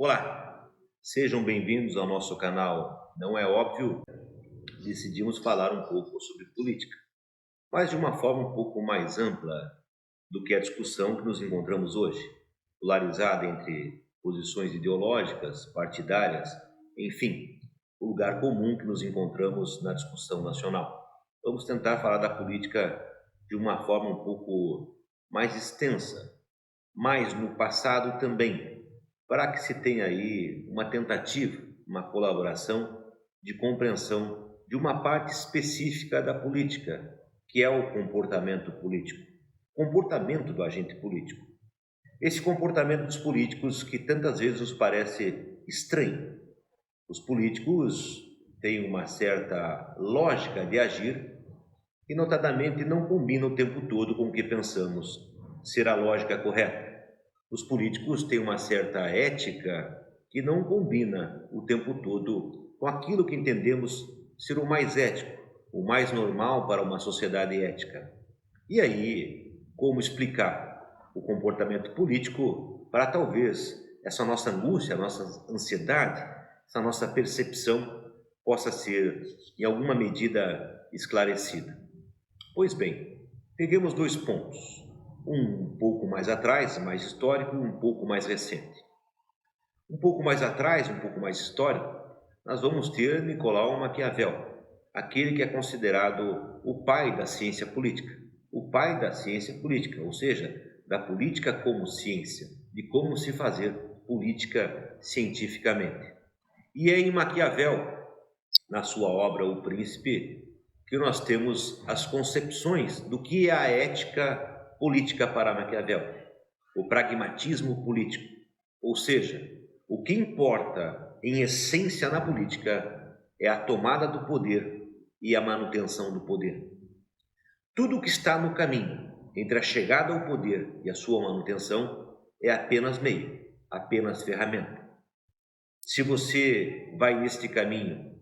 Olá, sejam bem-vindos ao nosso canal Não é Óbvio. Decidimos falar um pouco sobre política, mas de uma forma um pouco mais ampla do que a discussão que nos encontramos hoje, polarizada entre posições ideológicas, partidárias, enfim, o lugar comum que nos encontramos na discussão nacional. Vamos tentar falar da política de uma forma um pouco mais extensa, mas no passado também, para que se tenha aí uma tentativa, uma colaboração de compreensão de uma parte específica da política, que é o comportamento político, comportamento do agente político. Esse comportamento dos políticos que tantas vezes nos parece estranho. Os políticos têm uma certa lógica de agir e, notadamente, não combina o tempo todo com o que pensamos ser a lógica correta. Os políticos têm uma certa ética que não combina o tempo todo com aquilo que entendemos ser o mais ético, o mais normal para uma sociedade ética. E aí, como explicar o comportamento político para talvez essa nossa angústia, a nossa ansiedade, essa nossa percepção possa ser, em alguma medida, esclarecida? Pois bem, peguemos dois pontos. Um pouco mais atrás, mais histórico, e um pouco mais recente. Um pouco mais atrás, um pouco mais histórico, nós vamos ter Nicolau Maquiavel, aquele que é considerado o pai da ciência política. O pai da ciência política, ou seja, da política como ciência, de como se fazer política cientificamente. E é em Maquiavel, na sua obra O Príncipe, que nós temos as concepções do que é a ética política para Maquiavel, o pragmatismo político, ou seja, o que importa em essência na política é a tomada do poder e a manutenção do poder. Tudo o que está no caminho entre a chegada ao poder e a sua manutenção é apenas meio, apenas ferramenta. Se você vai neste caminho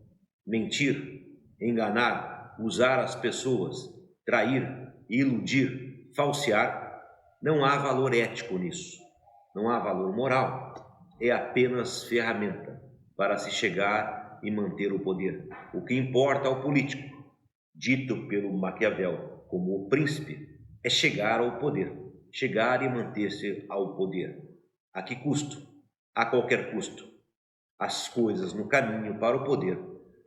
mentir, enganar, usar as pessoas, trair, iludir, falsear, não há valor ético nisso, não há valor moral, é apenas ferramenta para se chegar e manter o poder. O que importa ao político, dito pelo Maquiavel como o príncipe, é chegar ao poder, chegar e manter-se ao poder. A que custo? A qualquer custo. As coisas no caminho para o poder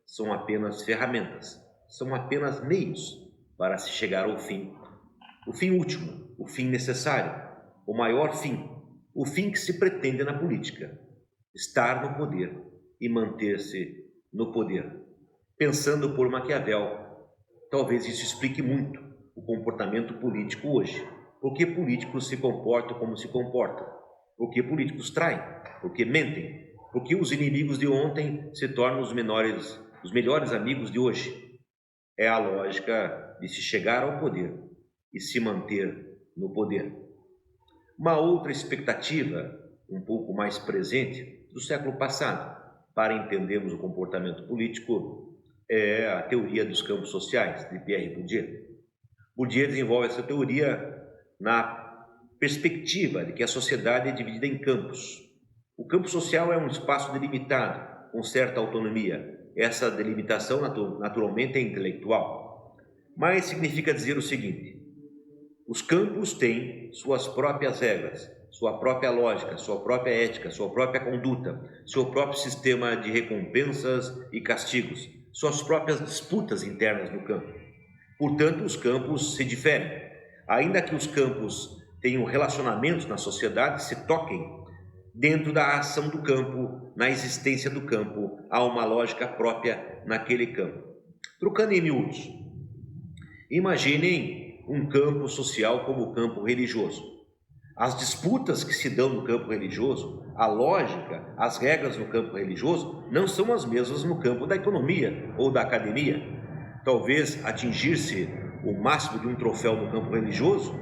são apenas ferramentas, são apenas meios para se chegar ao fim. O fim último, o fim necessário, o maior fim, o fim que se pretende na política: estar no poder e manter-se no poder. Pensando por Maquiavel, talvez isso explique muito o comportamento político hoje. Por que políticos se comportam como se comportam? Por que políticos traem? Por que mentem? Por que os inimigos de ontem se tornam os melhores amigos de hoje? É a lógica de se chegar ao poder e se manter no poder. Uma outra expectativa, um pouco mais presente, do século passado, para entendermos o comportamento político, é a teoria dos campos sociais, de Pierre Bourdieu. Bourdieu desenvolve essa teoria na perspectiva de que a sociedade é dividida em campos. O campo social é um espaço delimitado, com certa autonomia. Essa delimitação naturalmente é intelectual, mas significa dizer o seguinte: os campos têm suas próprias regras, sua própria lógica, sua própria ética, sua própria conduta, seu próprio sistema de recompensas e castigos, suas próprias disputas internas no campo. Portanto, os campos se diferem. Ainda que os campos tenham relacionamentos na sociedade, se toquem, dentro da ação do campo, na existência do campo, há uma lógica própria naquele campo. Trocando em miúdos, imaginem um campo social como o campo religioso. As disputas que se dão no campo religioso, a lógica, as regras no campo religioso não são as mesmas no campo da economia ou da academia. Talvez atingir-se o máximo de um troféu no campo religioso,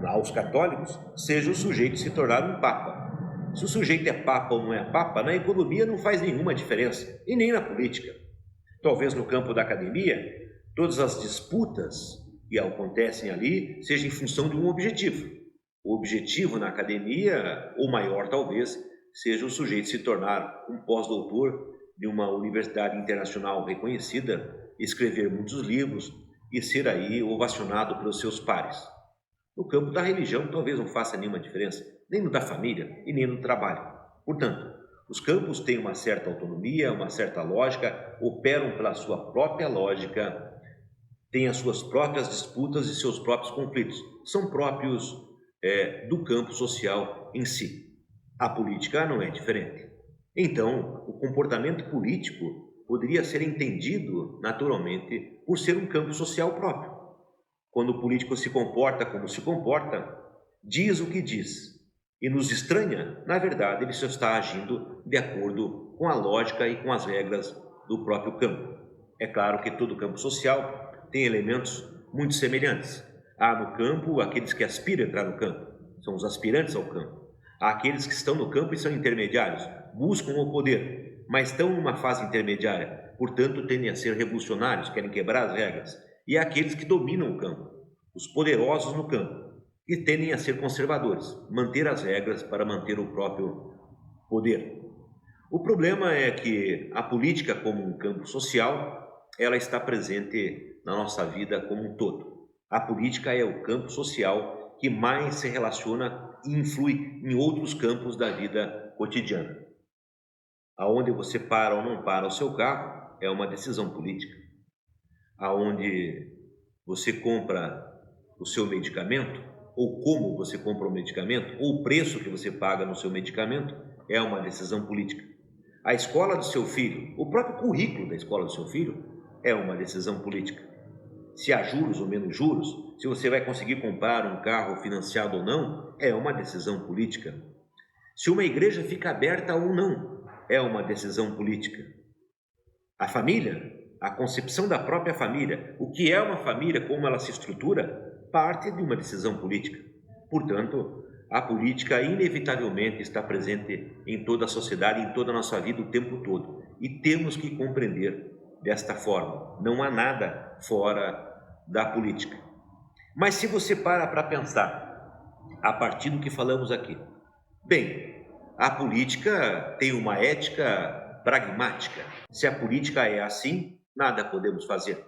aos católicos, seja o sujeito se tornar um papa. Se o sujeito é papa ou não é papa, na economia não faz nenhuma diferença, e nem na política. Talvez no campo da academia, todas as disputas que acontecem ali sejam em função de um objetivo. O objetivo na academia, ou maior talvez, seja o sujeito se tornar um pós-doutor de uma universidade internacional reconhecida, escrever muitos livros e ser aí ovacionado pelos seus pares. No campo da religião, talvez não faça nenhuma diferença, nem no da família e nem no trabalho. Portanto, os campos têm uma certa autonomia, uma certa lógica, operam pela sua própria lógica, têm as suas próprias disputas e seus próprios conflitos. São próprios do campo social em si. A política não é diferente. Então, o comportamento político poderia ser entendido naturalmente por ser um campo social próprio. Quando o político se comporta como se comporta, diz o que diz e nos estranha, na verdade, ele só está agindo de acordo com a lógica e com as regras do próprio campo. É claro que todo campo social tem elementos muito semelhantes. Há no campo aqueles que aspiram a entrar no campo, são os aspirantes ao campo. Há aqueles que estão no campo e são intermediários, buscam o poder, mas estão numa fase intermediária, portanto tendem a ser revolucionários, querem quebrar as regras. E há aqueles que dominam o campo, os poderosos no campo, que tendem a ser conservadores, manter as regras para manter o próprio poder. O problema é que a política como um campo social, ela está presente na nossa vida como um todo. A política é o campo social que mais se relaciona e influi em outros campos da vida cotidiana. Aonde você para ou não para o seu carro é uma decisão política. Aonde você compra o seu medicamento, ou como você compra o medicamento, ou o preço que você paga no seu medicamento, é uma decisão política. A escola do seu filho, o próprio currículo da escola do seu filho, é uma decisão política. Se há juros ou menos juros, se você vai conseguir comprar um carro financiado ou não, é uma decisão política. Se uma igreja fica aberta ou não, é uma decisão política. A família, a concepção da própria família, o que é uma família, como ela se estrutura, parte de uma decisão política. Portanto, a política inevitavelmente está presente em toda a sociedade, em toda a nossa vida o tempo todo. E temos que compreender desta forma. Não há nada fora da política. Mas se você para pensar, a partir do que falamos aqui, bem, a política tem uma ética pragmática. Se a política é assim, nada podemos fazer.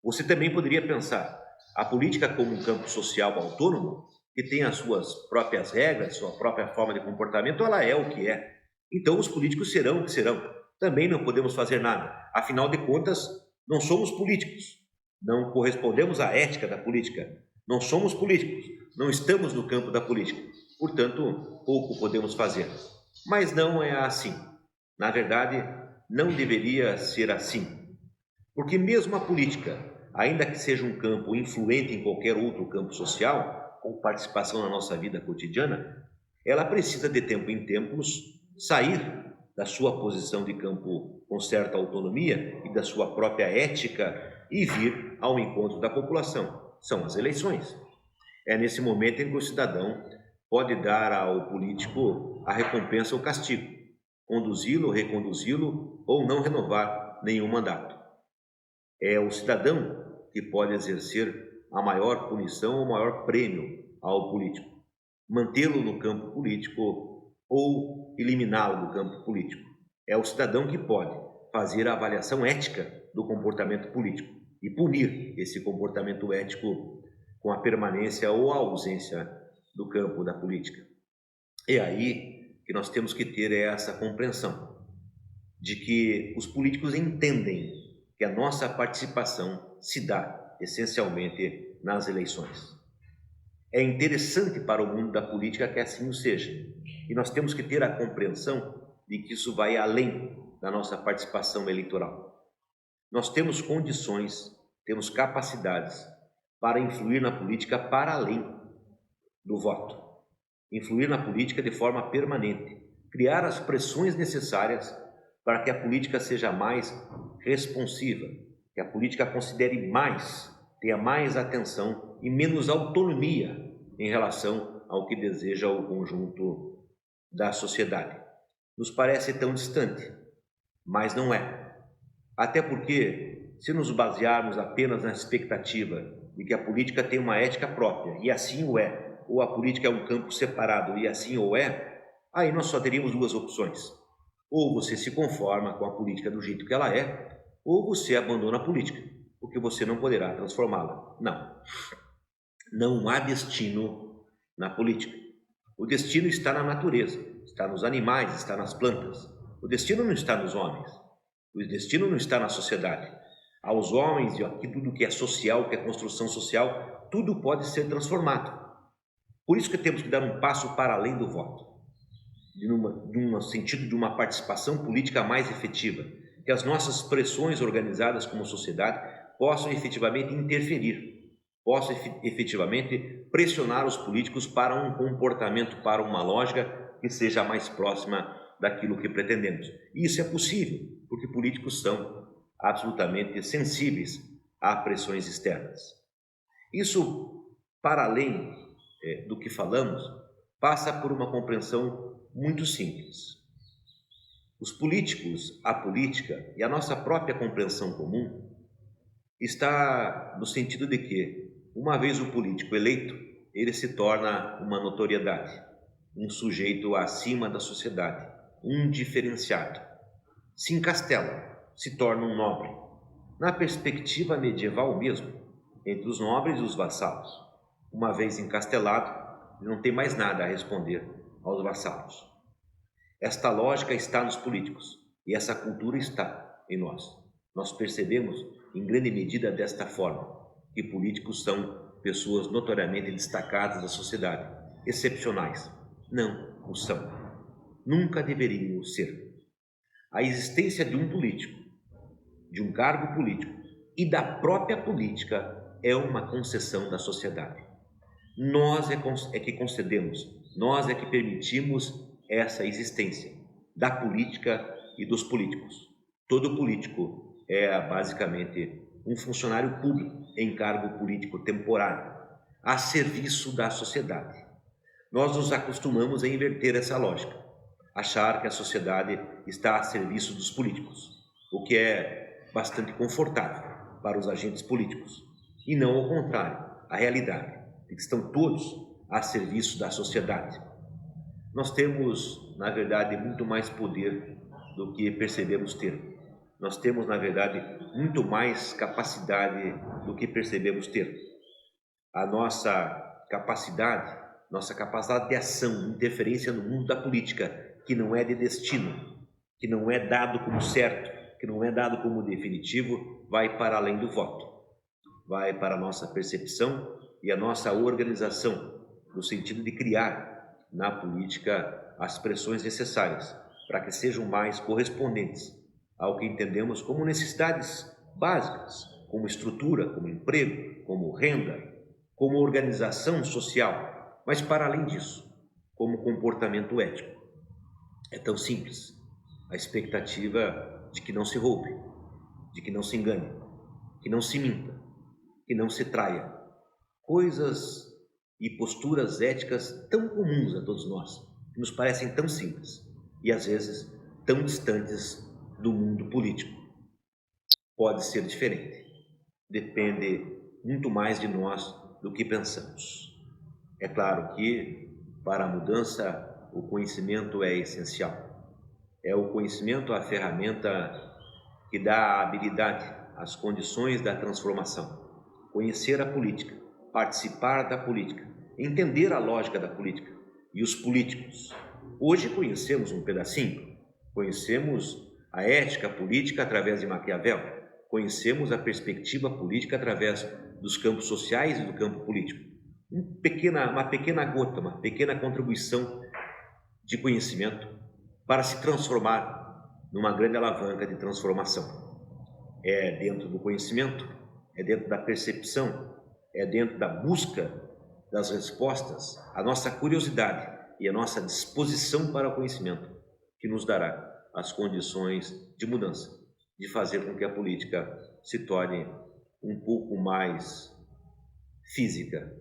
Você também poderia pensar, a política como um campo social autônomo, que tem as suas próprias regras, sua própria forma de comportamento, ela é o que é. Então os políticos serão o que serão. Também não podemos fazer nada. Afinal de contas, não somos políticos. Não correspondemos à ética da política. Não somos políticos. Não estamos no campo da política. Portanto, pouco podemos fazer. Mas não é assim. Na verdade, não deveria ser assim. Porque mesmo a política, ainda que seja um campo influente em qualquer outro campo social, com participação na nossa vida cotidiana, ela precisa de tempo em tempos sair da sua posição de campo com certa autonomia e da sua própria ética e vir ao encontro da população. São as eleições. É nesse momento em que o cidadão pode dar ao político a recompensa ou castigo, conduzi-lo, reconduzi-lo ou não renovar nenhum mandato. É o cidadão que pode exercer a maior punição ou o maior prêmio ao político, mantê-lo no campo político ou eliminá-lo do campo político. É o cidadão que pode fazer a avaliação ética do comportamento político e punir esse comportamento ético com a permanência ou a ausência do campo da política. É aí que nós temos que ter essa compreensão de que os políticos entendem que a nossa participação se dá essencialmente nas eleições. É interessante para o mundo da política que assim o seja. E nós temos que ter a compreensão de que isso vai além da nossa participação eleitoral. Nós temos condições, temos capacidades para influir na política para além do voto. Influir na política de forma permanente. Criar as pressões necessárias para que a política seja mais responsiva, que a política considere mais, tenha mais atenção e menos autonomia em relação ao que deseja o conjunto da sociedade. Nos parece tão distante, mas não é. Até porque, se nos basearmos apenas na expectativa de que a política tem uma ética própria, e assim o é, ou a política é um campo separado, e assim o é, Aí nós só teríamos duas opções. Ou você se conforma com a política do jeito que ela é, ou você abandona a política, porque você não poderá transformá-la. Não. Não há destino na política. O destino está na natureza, está nos animais, está nas plantas. O destino não está nos homens. O destino não está na sociedade. Aos homens e a tudo que é social, que é construção social, tudo pode ser transformado. Por isso que temos que dar um passo para além do voto, no sentido de uma participação política mais efetiva, que as nossas pressões organizadas como sociedade possam efetivamente interferir, possam efetivamente pressionar os políticos para um comportamento, para uma lógica que seja mais próxima daquilo que pretendemos. E isso é possível, porque políticos são absolutamente sensíveis a pressões externas. Isso, para além do que falamos, passa por uma compreensão muito simples. Os políticos, a política e a nossa própria compreensão comum está no sentido de que, uma vez o político eleito, ele se torna uma notoriedade, um sujeito acima da sociedade, um diferenciado. Se encastela, se torna um nobre. Na perspectiva medieval mesmo, entre os nobres e os vassalos. Uma vez encastelado, não tem mais nada a responder aos vassalos. Esta lógica está nos políticos e essa cultura está em nós. Nós percebemos, em grande medida, desta forma, que políticos são pessoas notoriamente destacadas da sociedade, excepcionais. Não o são. Nunca deveriam ser. A existência de um político, de um cargo político e da própria política é uma concessão da sociedade. Nós é que concedemos, nós é que permitimos essa existência da política e dos políticos. Todo político é basicamente um funcionário público em cargo político temporário, a serviço da sociedade. Nós nos acostumamos a inverter essa lógica, achar que a sociedade está a serviço dos políticos, o que é bastante confortável para os agentes políticos, e não ao contrário, a realidade, de que estão todos a serviço da sociedade. Nós temos, na verdade, muito mais poder do que percebemos ter. Nós temos, na verdade, muito mais capacidade do que percebemos ter. A nossa capacidade de ação, interferência no mundo da política, que não é de destino, que não é dado como certo, que não é dado como definitivo, vai para além do voto. Vai para a nossa percepção e a nossa organização, no sentido de criar na política as pressões necessárias para que sejam mais correspondentes ao que entendemos como necessidades básicas, como estrutura, como emprego, como renda, como organização social, mas para além disso, como comportamento ético. É tão simples. A expectativa de que não se roube, de que não se engane, que não se minta, que não se traia. Coisas e posturas éticas tão comuns a todos nós, que nos parecem tão simples e às vezes tão distantes do mundo político. Pode ser diferente. Depende muito mais de nós do que pensamos. É claro que, para a mudança, o conhecimento é essencial. É o conhecimento a ferramenta que dá a habilidade, as condições da transformação. Conhecer a política, participar da política, entender a lógica da política e os políticos. Hoje conhecemos um pedacinho, conhecemos a ética política através de Maquiavel, conhecemos a perspectiva política através dos campos sociais e do campo político. Uma pequena gota, uma pequena contribuição de conhecimento para se transformar numa grande alavanca de transformação. É dentro do conhecimento, é dentro da percepção, é dentro da busca das respostas, a nossa curiosidade e a nossa disposição para o conhecimento que nos dará as condições de mudança, de fazer com que a política se torne um pouco mais física,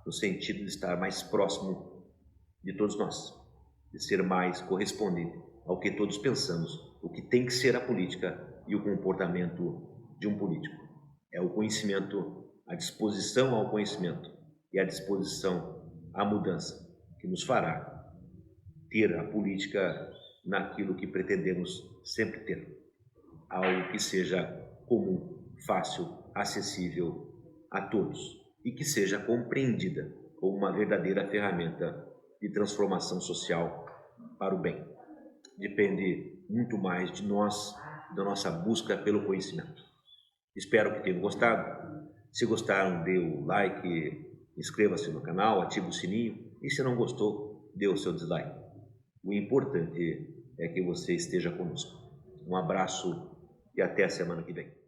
no sentido de estar mais próximo de todos nós, de ser mais correspondente ao que todos pensamos, o que tem que ser a política e o comportamento de um político. É o conhecimento, a disposição ao conhecimento e a disposição à mudança que nos fará ter a política naquilo que pretendemos sempre ter, algo que seja comum, fácil, acessível a todos e que seja compreendida como uma verdadeira ferramenta de transformação social para o bem. Depende muito mais de nós, da nossa busca pelo conhecimento. Espero que tenham gostado. Se gostaram, dê o like, inscreva-se no canal, ative o sininho e se não gostou, dê o seu dislike. O importante é que você esteja conosco. Um abraço e até a semana que vem.